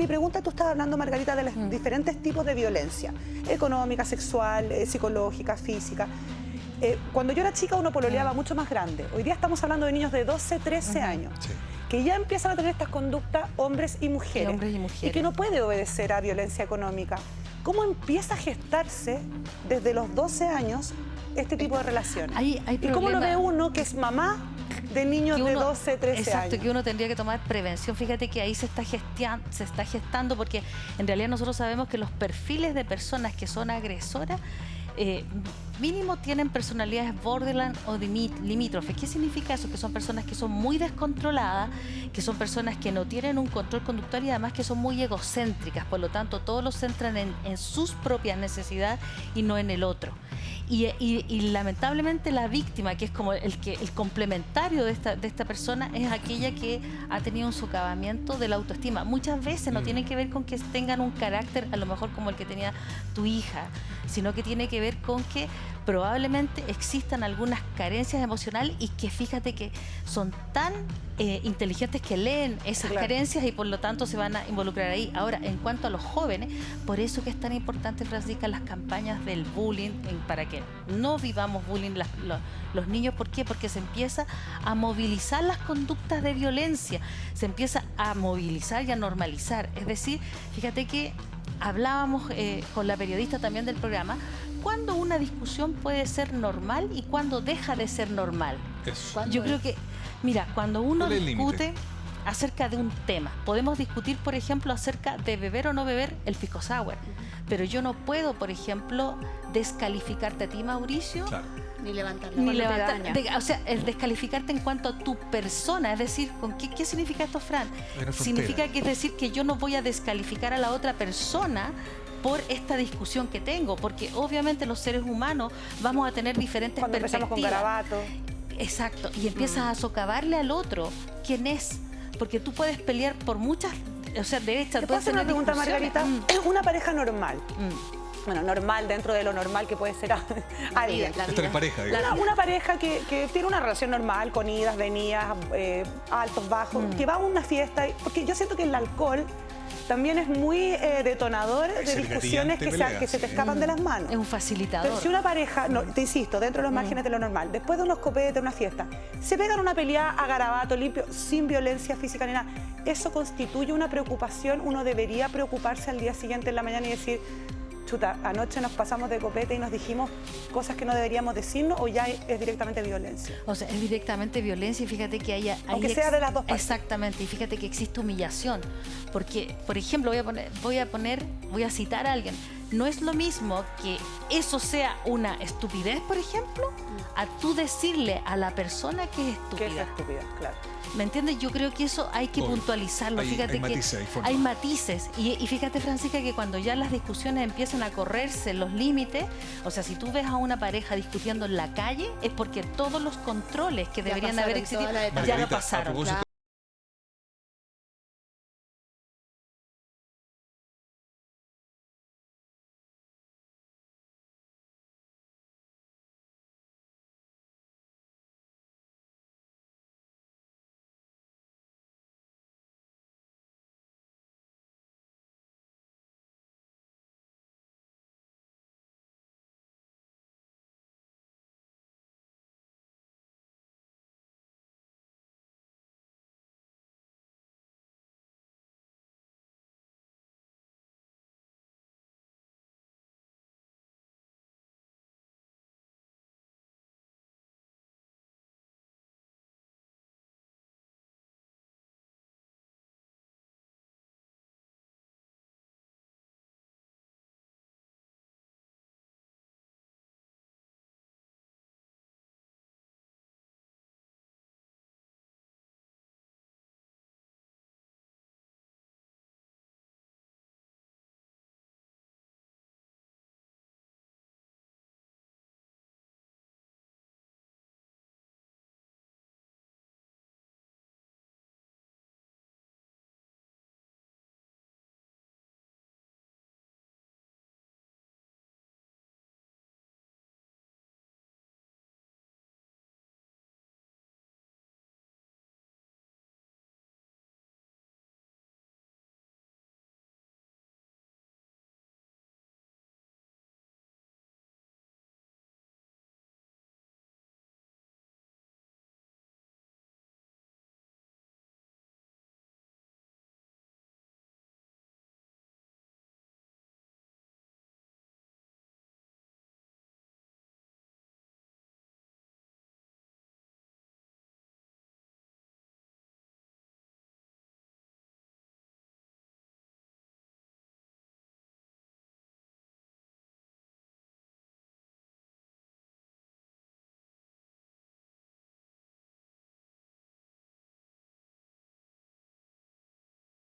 Mi pregunta, tú estás hablando, Margarita, de los diferentes tipos de violencia, económica, sexual, psicológica, física. Cuando yo era chica uno pololeaba mucho más grande. Hoy día estamos hablando de niños de 12, 13 años, que ya empiezan a tener estas conductas hombres y mujeres, y que no puede obedecer a violencia económica. ¿Cómo empieza a gestarse desde los 12 años este tipo de relaciones? ¿Y cómo lo ve uno que es mamá de niños de 12, 13 años? Exacto, que uno tendría que tomar prevención. Fíjate que ahí se está gestando, porque en realidad nosotros sabemos que los perfiles de personas que son agresoras mínimo tienen personalidades borderline o limítrofes. ¿Qué significa eso? Que son personas que son muy descontroladas, que son personas que no tienen un control conductual y además que son muy egocéntricas, por lo tanto todos los centran en sus propias necesidades y no en el otro. Y lamentablemente la víctima, que es como el complementario de esta persona, es aquella que ha tenido un socavamiento de la autoestima. Muchas veces no tiene que ver con que tengan un carácter a lo mejor como el que tenía tu hija, sino que tiene que ver con que probablemente existan algunas carencias emocionales y que fíjate que son tan inteligentes que leen esas carencias y por lo tanto se van a involucrar ahí. Ahora, en cuanto a los jóvenes, por eso que es tan importante, Francisca, las campañas del bullying, para que no vivamos bullying los niños. ¿Por qué? Porque se empieza a movilizar las conductas de violencia, se empieza a movilizar y a normalizar. Es decir, fíjate que hablábamos con la periodista también del programa, cuándo una discusión puede ser normal y cuándo deja de ser normal. Yo creo que, mira, cuando uno discute acerca de un tema, podemos discutir, por ejemplo, acerca de beber o no beber el pisco sour, pero yo no puedo, por ejemplo, descalificarte a ti, Mauricio, ni levantar. O sea, el descalificarte en cuanto a tu persona. Es decir, ¿qué significa esto, Fran? Significa que es decir que yo no voy a descalificar a la otra persona por esta discusión que tengo, porque obviamente los seres humanos vamos a tener diferentes perspectivas. Con garabato. Exacto, y empiezas a socavarle al otro quién es, porque tú puedes pelear por muchas, o sea, derechas. ¿Te puedo hacer una pregunta, Margarita? Una pareja normal. Bueno, normal dentro de lo normal que puede ser alguien. Estar en pareja, digamos. Una pareja que tiene una relación normal, con idas, venidas, altos, bajos, que va a una fiesta, porque yo siento que el alcohol también es muy detonador de discusiones que se te escapan de las manos. Es un facilitador. Pero si una pareja, te insisto, dentro de los márgenes de lo normal, después de unos copetes, una fiesta, se pegan una pelea a garabato limpio, sin violencia física ni nada, ¿eso constituye una preocupación? ¿Uno debería preocuparse al día siguiente en la mañana y decir, chuta, anoche nos pasamos de copete y nos dijimos cosas que no deberíamos decirnos, o ya es directamente violencia? O sea, es directamente violencia, y fíjate que hay aunque sea de las dos partes. Exactamente, y fíjate que existe humillación, porque, por ejemplo, voy a citar a alguien. No es lo mismo que eso sea una estupidez, por ejemplo, a tú decirle a la persona que es estúpida. Que es estúpida, claro. ¿Me entiendes? Yo creo que eso hay que puntualizarlo. Fíjate que hay matices. Y fíjate, Francisca, que cuando ya las discusiones empiezan a correrse los límites, o sea, si tú ves a una pareja discutiendo en la calle, es porque todos los controles que deberían haber existido ya no pasaron.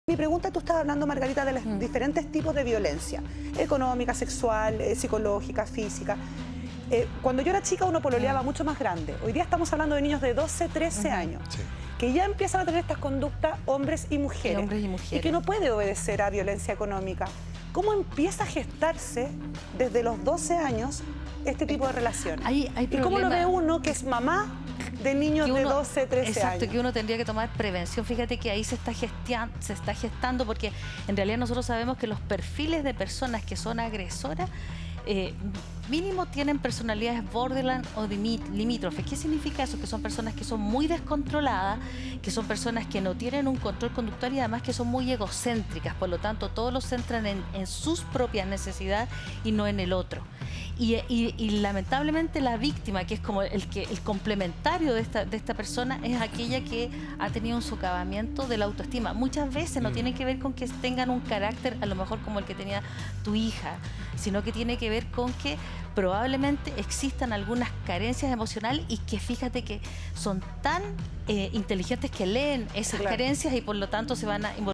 Mi pregunta, tú estás hablando, Margarita, de los diferentes tipos de violencia, económica, sexual, psicológica, física. Cuando yo era chica uno pololeaba mucho más grande. Hoy día estamos hablando de niños de 12, 13 años, que ya empiezan a tener estas conductas hombres y mujeres, y que no puede obedecer a violencia económica. ¿Cómo empieza a gestarse desde los 12 años este tipo de relaciones? Hay ¿Y cómo lo ve uno que es mamá de niños de 12, 13 años? Exacto, que uno tendría que tomar prevención. Fíjate que ahí se está gestando, porque en realidad nosotros sabemos que los perfiles de personas que son agresoras mínimo tienen personalidades borderline o limítrofes. ¿Qué significa eso? Que son personas que son muy descontroladas, que son personas que no tienen un control conductual y además que son muy egocéntricas, por lo tanto todos los centran en sus propias necesidades y no en el otro. Y lamentablemente la víctima, que es como el complementario de esta persona, es aquella que ha tenido un socavamiento de la autoestima. Muchas veces no tiene que ver con que tengan un carácter a lo mejor como el que tenía tu hija, sino que tiene que ver con que probablemente existan algunas carencias emocionales y que fíjate que son tan inteligentes que leen esas carencias y por lo tanto se van a involucrar